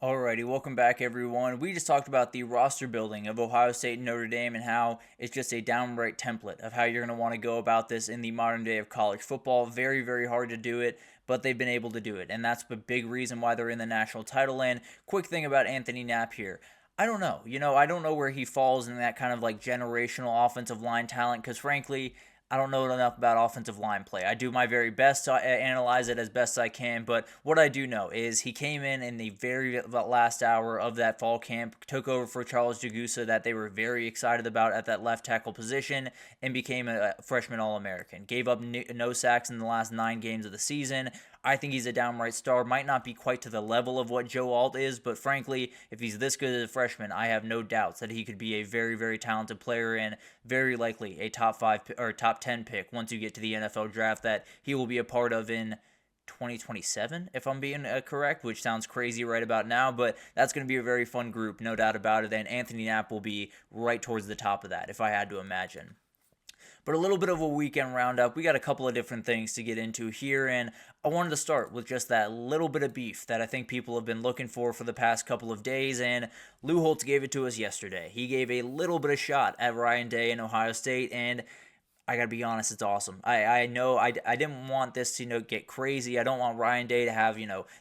Alrighty, welcome back everyone. We just talked about the roster building of Ohio State and Notre Dame and how it's just a downright template of how you're going to want to go about this in the modern day of college football. Very, very hard to do it, but they've been able to do it. And that's the big reason why they're in the national title. And quick thing about Anthony Knapp here. I don't know. I don't know where he falls in that kind of like generational offensive line talent because frankly, I don't know enough about offensive line play. I do my very best to analyze it as best I can, but what I do know is he came in the very last hour of that fall camp, took over for Charles Jagusa that they were very excited about at that left tackle position, and became a freshman All-American. Gave up no sacks in the last 9 games of the season. I think he's a downright star. Might not be quite to the level of what Joe Alt is, but frankly, if he's this good as a freshman, I have no doubts that he could be a very, very talented player and very likely a top 5 or top 10 pick once you get to the NFL draft that he will be a part of in 2027, if I'm being correct, which sounds crazy right about now, but that's going to be a very fun group, no doubt about it, and Anthony Knapp will be right towards the top of that, if I had to imagine. But a little bit of a weekend roundup. We got a couple of different things to get into here, and I wanted to start with just that little bit of beef that I think people have been looking for the past couple of days, and Lou Holtz gave it to us yesterday. He gave a little bit of shot at Ryan Day in Ohio State, and I gotta be honest, it's awesome. I know I didn't want this to get crazy. I don't want Ryan Day to have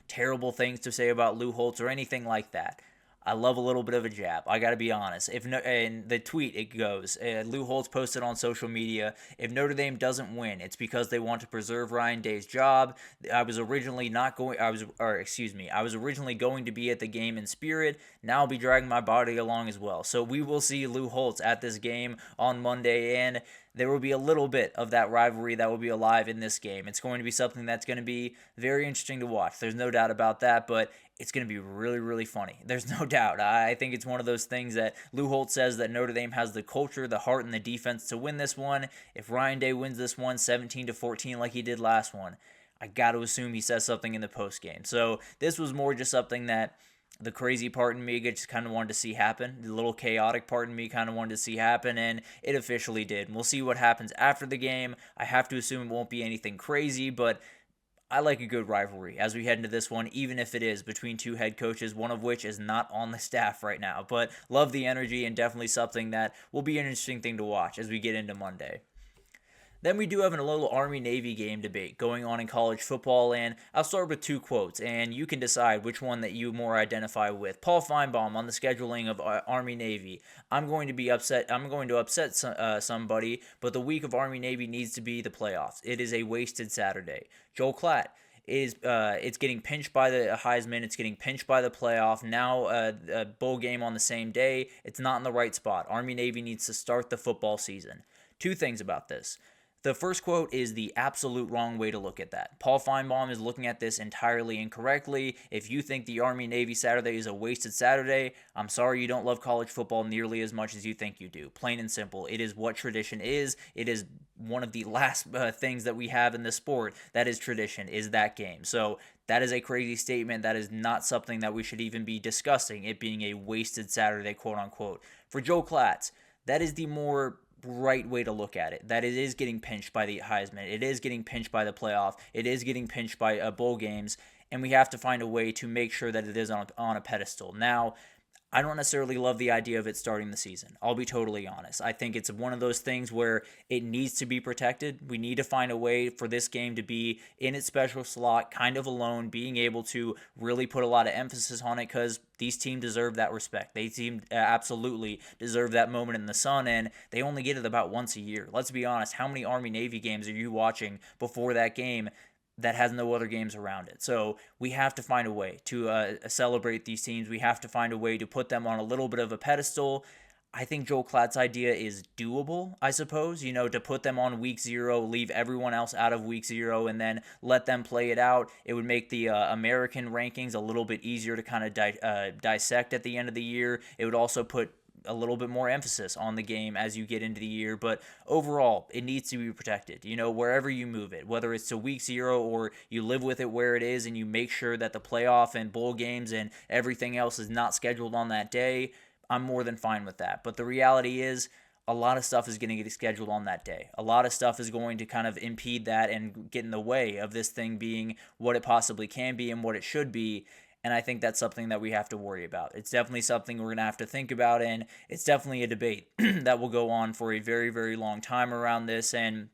terrible things to say about Lou Holtz or anything like that. I love a little bit of a jab. I got to be honest. If no, and the tweet it goes, Lou Holtz posted on social media, if Notre Dame doesn't win, it's because they want to preserve Ryan Day's job. I was originally not going. I was originally going to be at the game in spirit. Now I'll be dragging my body along as well. So we will see Lou Holtz at this game on Monday, and there will be a little bit of that rivalry that will be alive in this game. It's going to be something that's going to be very interesting to watch. There's no doubt about that, but it's going to be really, really funny. There's no doubt. I think it's one of those things that Lou Holtz says that Notre Dame has the culture, the heart, and the defense to win this one. If Ryan Day wins this one 17-14 like he did last one, I got to assume he says something in the post game. So this was more just something that the crazy part in me just kind of wanted to see happen. The little chaotic part in me kind of wanted to see happen, and it officially did. And we'll see what happens after the game. I have to assume it won't be anything crazy, but I like a good rivalry as we head into this one, even if it is between two head coaches, one of which is not on the staff right now. But love the energy and definitely something that will be an interesting thing to watch as we get into Monday. Then we do have a little Army-Navy game debate going on in college football, and I'll start with two quotes, and you can decide which one that you more identify with. Paul Feinbaum on the scheduling of Army-Navy. I'm going to be upset. I'm going to upset somebody, but the week of Army-Navy needs to be the playoffs. It is a wasted Saturday. Joel Klatt is it's getting pinched by the Heisman. It's getting pinched by the playoff. Now a bowl game on the same day. It's not in the right spot. Army-Navy needs to start the football season. Two things about this. The first quote is the absolute wrong way to look at that. Paul Feinbaum is looking at this entirely incorrectly. If you think the Army-Navy Saturday is a wasted Saturday, I'm sorry you don't love college football nearly as much as you think you do. Plain and simple. It is what tradition is. It is one of the last things that we have in the sport that is tradition, is that game. So that is a crazy statement. That is not something that we should even be discussing, it being a wasted Saturday, quote unquote. For Joe Klatz, that is the more right way to look at it. That it is getting pinched by the Heisman. It is getting pinched by the playoff. It is getting pinched by bowl games. And we have to find a way to make sure that it is on a pedestal. Now, I don't necessarily love the idea of it starting the season. I'll be totally honest. I think it's one of those things where it needs to be protected. We need to find a way for this game to be in its special slot, kind of alone, being able to really put a lot of emphasis on it because these teams deserve that respect. They seem absolutely deserve that moment in the sun, and they only get it about once a year. Let's be honest. How many Army-Navy games are you watching before that game that has no other games around it? So we have to find a way to celebrate these teams. We have to find a way to put them on a little bit of a pedestal. I think Joel Klatt's idea is doable, I suppose, to put them on week 0, leave everyone else out of week 0, and then let them play it out. It would make the American rankings a little bit easier to kind of dissect at the end of the year. It would also put a little bit more emphasis on the game as you get into the year, but overall, it needs to be protected, wherever you move it, whether it's to week 0 or you live with it where it is and you make sure that the playoff and bowl games and everything else is not scheduled on that day. I'm more than fine with that, but the reality is a lot of stuff is going to get scheduled on that day. A lot of stuff is going to kind of impede that and get in the way of this thing being what it possibly can be and what it should be. And I think that's something that we have to worry about. It's definitely something we're going to have to think about, and it's definitely a debate that will go on for a very, very long time around this. And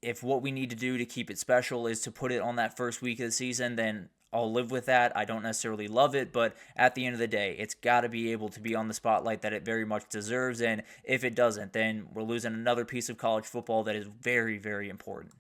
if what we need to do to keep it special is to put it on that first week of the season, then I'll live with that. I don't necessarily love it, but at the end of the day, it's got to be able to be on the spotlight that it very much deserves. And if it doesn't, then we're losing another piece of college football that is very, very important.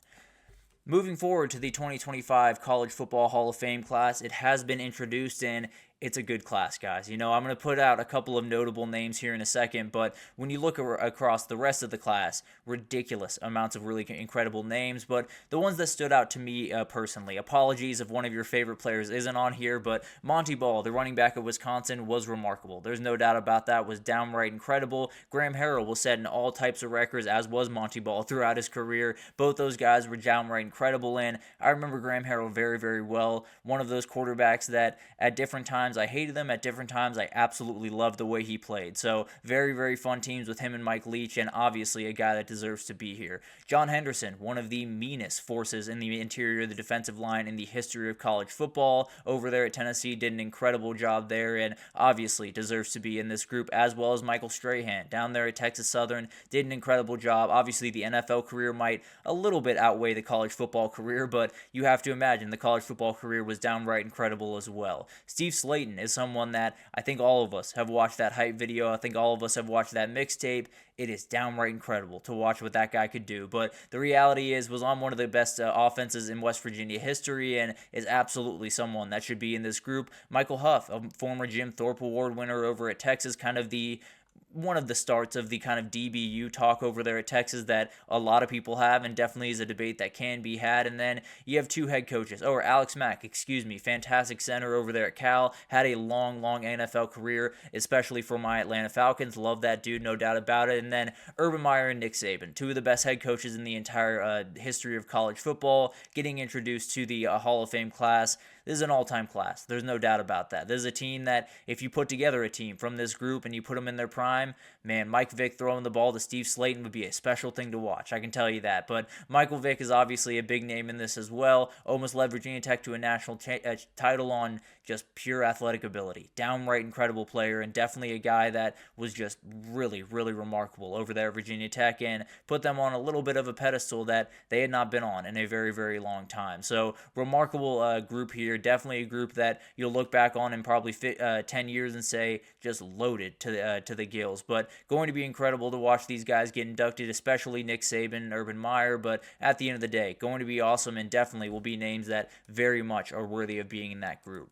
Moving forward to the 2025 College Football Hall of Fame class, it has been introduced, and it's a good class, guys. I'm going to put out a couple of notable names here in a second, but when you look across the rest of the class, ridiculous amounts of really incredible names, but the ones that stood out to me personally, apologies if one of your favorite players isn't on here, but Monty Ball, the running back of Wisconsin, was remarkable. There's no doubt about that, was downright incredible. Graham Harrell was setting all types of records, as was Monty Ball throughout his career. Both those guys were downright incredible, and I remember Graham Harrell very, very well. One of those quarterbacks that at different times I hated him, at different times I absolutely loved the way he played. So very, very fun teams with him and Mike Leach, and obviously a guy that deserves to be here. John Henderson, one of the meanest forces in the interior of the defensive line in the history of college football over there at Tennessee, did an incredible job there, and obviously deserves to be in this group, as well as Michael Strahan down there at Texas Southern, did an incredible job. Obviously the NFL career might a little bit outweigh the college football career, but you have to imagine the college football career was downright incredible as well. Steve Slayton is someone that I think all of us have watched that hype video. I think all of us have watched that mixtape. It is downright incredible to watch what that guy could do. But the reality is, was on one of the best offenses in West Virginia history, and is absolutely someone that should be in this group. Michael Huff, a former Jim Thorpe Award winner over at Texas, kind of one of the starts of the kind of DBU talk over there at Texas that a lot of people have, and definitely is a debate that can be had. And then you have two head coaches, or Alex Mack, fantastic center over there at Cal, had a long, long NFL career, especially for my Atlanta Falcons. Love that dude, no doubt about it. And then Urban Meyer and Nick Saban, two of the best head coaches in the entire history of college football, getting introduced to the Hall of Fame class. This is an all-time class. There's no doubt about that. This is a team that, if you put together a team from this group and you put them in their prime, man, Mike Vick throwing the ball to Steve Slayton would be a special thing to watch. I can tell you that. But Michael Vick is obviously a big name in this as well. Almost led Virginia Tech to a national title on just pure athletic ability. Downright incredible player, and definitely a guy that was just really, really remarkable over there at Virginia Tech, and put them on a little bit of a pedestal that they had not been on in a very, very long time. So remarkable group here. Definitely a group that you'll look back on in probably 10 years and say just loaded to the gills. But going to be incredible to watch these guys get inducted, especially Nick Saban and Urban Meyer. But at the end of the day, going to be awesome, and definitely will be names that very much are worthy of being in that group.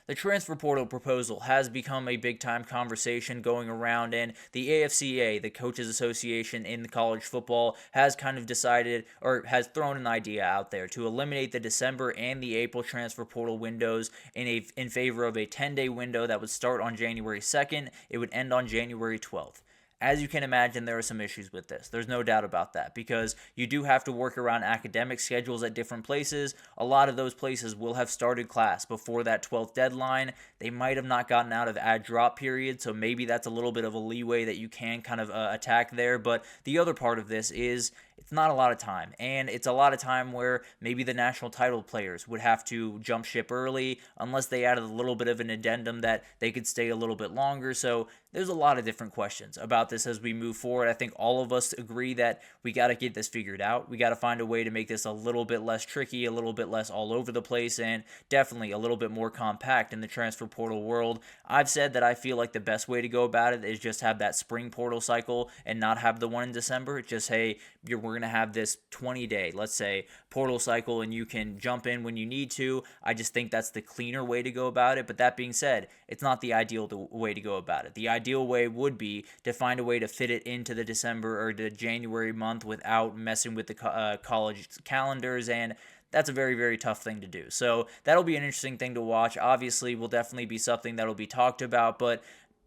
The transfer portal proposal has become a big-time conversation going around, and the AFCA, the Coaches Association in college football, has kind of decided, or has thrown an idea out there to eliminate the December and the April transfer portal windows in favor of a 10-day window that would start on January 2nd. It would end on January 12th. As you can imagine, there are some issues with this. There's no doubt about that, because you do have to work around academic schedules at different places. A lot of those places will have started class before that 12th deadline. They might have not gotten out of add drop period, so maybe that's a little bit of a leeway that you can kind of attack there. But the other part of this is it's not a lot of time, and it's a lot of time where maybe the national title players would have to jump ship early unless they added a little bit of an addendum that they could stay a little bit longer. So there's a lot of different questions about this as we move forward. I think all of us agree that we got to get this figured out. We got to find a way to make this a little bit less tricky, a little bit less all over the place, and definitely a little bit more compact in the transfer portal world. I've said that I feel like the best way to go about it is just have that spring portal cycle and not have the one in December. Just, hey, we're going to have this 20-day, let's say, portal cycle, and you can jump in when you need to. I just think that's the cleaner way to go about it. But that being said, it's not the ideal way to go about it. The ideal way would be to find a way to fit it into the December or the January month without messing with the college calendars, and that's a very, very tough thing to do. So that'll be an interesting thing to watch. Obviously, will definitely be something that'll be talked about, but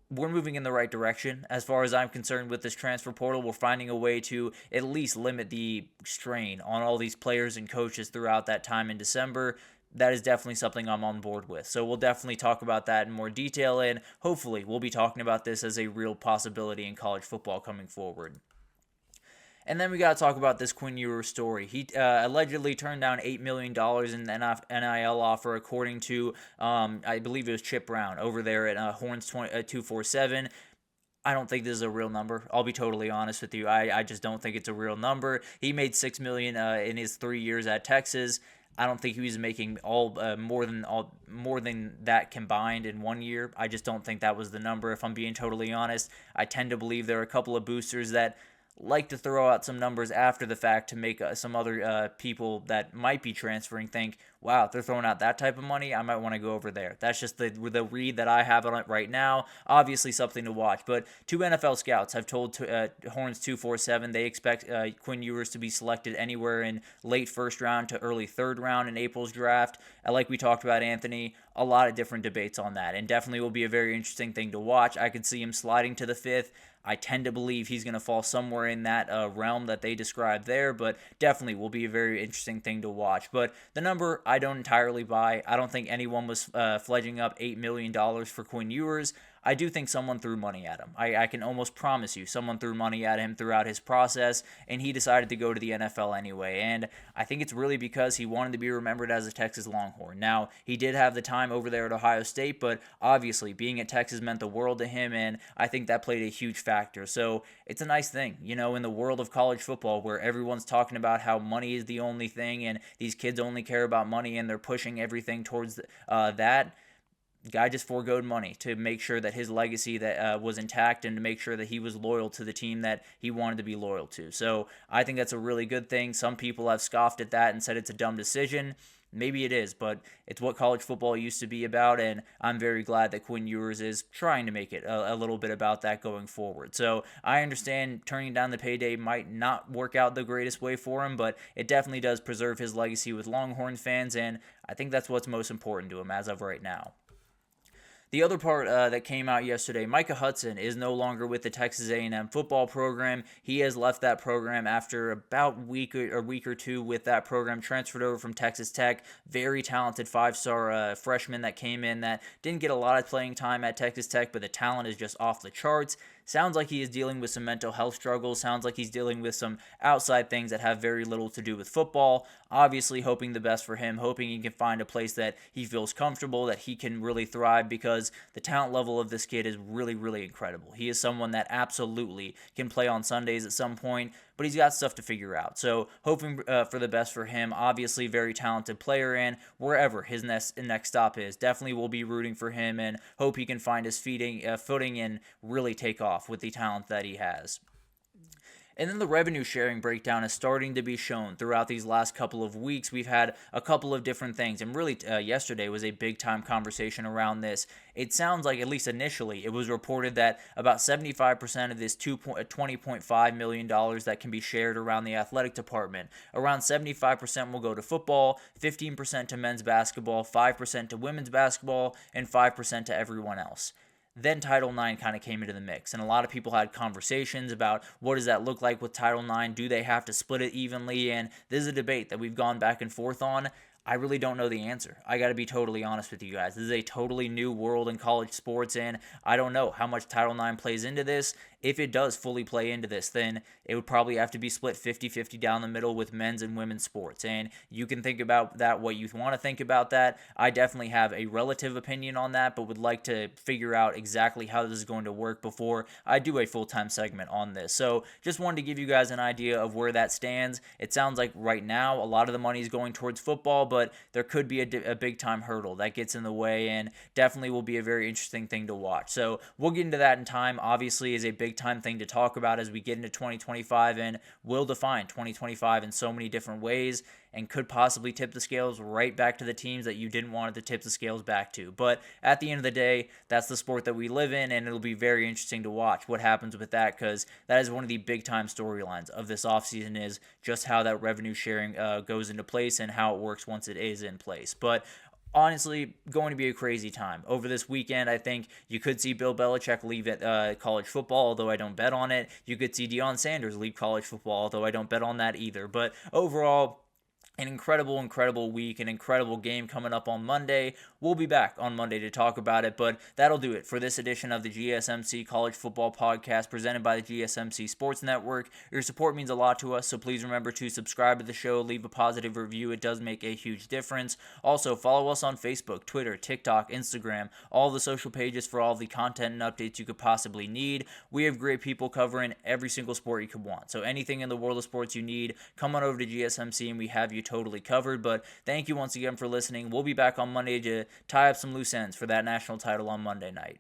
we're moving in the right direction. As far as I'm concerned with this transfer portal, we're finding a way to at least limit the strain on all these players and coaches throughout that time in December. That is definitely something I'm on board with. So we'll definitely talk about that in more detail, and hopefully we'll be talking about this as a real possibility in college football coming forward. And then we got to talk about this Quinn Ewers story. He allegedly turned down $8 million in the NIL offer, according to, I believe it was Chip Brown over there at Horns 247. I don't think this is a real number. I'll be totally honest with you. I just don't think it's a real number. He made $6 million in his 3 years at Texas. I don't think he was making more than that combined in 1 year. I just don't think that was the number. If I'm being totally honest, I tend to believe there are a couple of boosters that like to throw out some numbers after the fact to make some other people that might be transferring think, wow, if they're throwing out that type of money, I might want to go over there. That's just the read that I have on it right now. Obviously something to watch. But two NFL scouts have told Horns 247 they expect Quinn Ewers to be selected anywhere in late first round to early third round in April's draft. Like we talked about, Anthony, a lot of different debates on that, and definitely will be a very interesting thing to watch. I could see him sliding to the fifth. I tend to believe he's going to fall somewhere in that realm that they described there, but definitely will be a very interesting thing to watch. But the number I don't entirely buy. I don't think anyone was fledging up $8 million for Quinn Ewers. I do think someone threw money at him. I can almost promise you someone threw money at him throughout his process, and he decided to go to the NFL anyway. And I think it's really because he wanted to be remembered as a Texas Longhorn. Now, he did have the time over there at Ohio State, but obviously being at Texas meant the world to him, and I think that played a huge factor. So it's a nice thing, in the world of college football where everyone's talking about how money is the only thing and these kids only care about money and they're pushing everything towards that. Guy just foregoed money to make sure that his legacy that was intact and to make sure that he was loyal to the team that he wanted to be loyal to. So I think that's a really good thing. Some people have scoffed at that and said it's a dumb decision. Maybe it is, but it's what college football used to be about, and I'm very glad that Quinn Ewers is trying to make it a little bit about that going forward. So I understand turning down the payday might not work out the greatest way for him, but it definitely does preserve his legacy with Longhorn fans, and I think that's what's most important to him as of right now. The other part that came out yesterday, Micah Hudson is no longer with the Texas A&M football program. He has left that program after about a week or two with that program, transferred over from Texas Tech. Very talented five-star freshman that came in that didn't get a lot of playing time at Texas Tech, but the talent is just off the charts. Sounds like he is dealing with some mental health struggles. Sounds like he's dealing with some outside things that have very little to do with football. Obviously, hoping the best for him, hoping he can find a place that he feels comfortable, that he can really thrive, because the talent level of this kid is really, really incredible. He is someone that absolutely can play on Sundays at some point, but he's got stuff to figure out. So hoping for the best for him. Obviously, very talented player, and wherever his next stop is, definitely will be rooting for him and hope he can find his footing and really take off with the talent that he has. And then the revenue sharing breakdown is starting to be shown throughout these last couple of weeks. We've had a couple of different things, and really yesterday was a big-time conversation around this. It sounds like, at least initially, it was reported that about 75% of this $20.5 million that can be shared around the athletic department, around 75% will go to football, 15% to men's basketball, 5% to women's basketball, and 5% to everyone else. Then Title IX kind of came into the mix, and a lot of people had conversations about what does that look like with Title IX? Do they have to split it evenly? And this is a debate that we've gone back and forth on. I really don't know the answer. I got to be totally honest with you guys. This is a totally new world in college sports, and I don't know how much Title IX plays into this. If it does fully play into this, then it would probably have to be split 50-50 down the middle with men's and women's sports. And you can think about that what you want to think about that. I definitely have a relative opinion on that, but would like to figure out exactly how this is going to work before I do a full-time segment on this. So just wanted to give you guys an idea of where that stands. It sounds like right now a lot of the money is going towards football, but there could be a big-time hurdle that gets in the way, and definitely will be a very interesting thing to watch. So we'll get into that in time. Obviously, is a big-time thing to talk about as we get into 2025, and will define 2025 in so many different ways, and could possibly tip the scales right back to the teams that you didn't want it to tip the scales back to. But at the end of the day, that's the sport that we live in, and it'll be very interesting to watch what happens with that, because that is one of the big-time storylines of this offseason, is just how that revenue sharing goes into place and how it works once it is in place. But honestly, going to be a crazy time. Over this weekend, I think you could see Bill Belichick leave at college football, although I don't bet on it. You could see Deion Sanders leave college football, although I don't bet on that either. But overall, an incredible week, an incredible game coming up on Monday. We'll be back on Monday to talk about it, but that'll do it for this edition of the GSMC College Football Podcast presented by the GSMC Sports Network. Your support means a lot to us, so please remember to subscribe to the show, leave a positive review. It does make a huge difference. Also, follow us on Facebook, Twitter, TikTok, Instagram, all the social pages for all the content and updates you could possibly need. We have great people covering every single sport you could want, so anything in the world of sports you need, come on over to GSMC and we have you totally covered. But thank you once again for listening. We'll be back on Monday to tie up some loose ends for that national title on Monday night.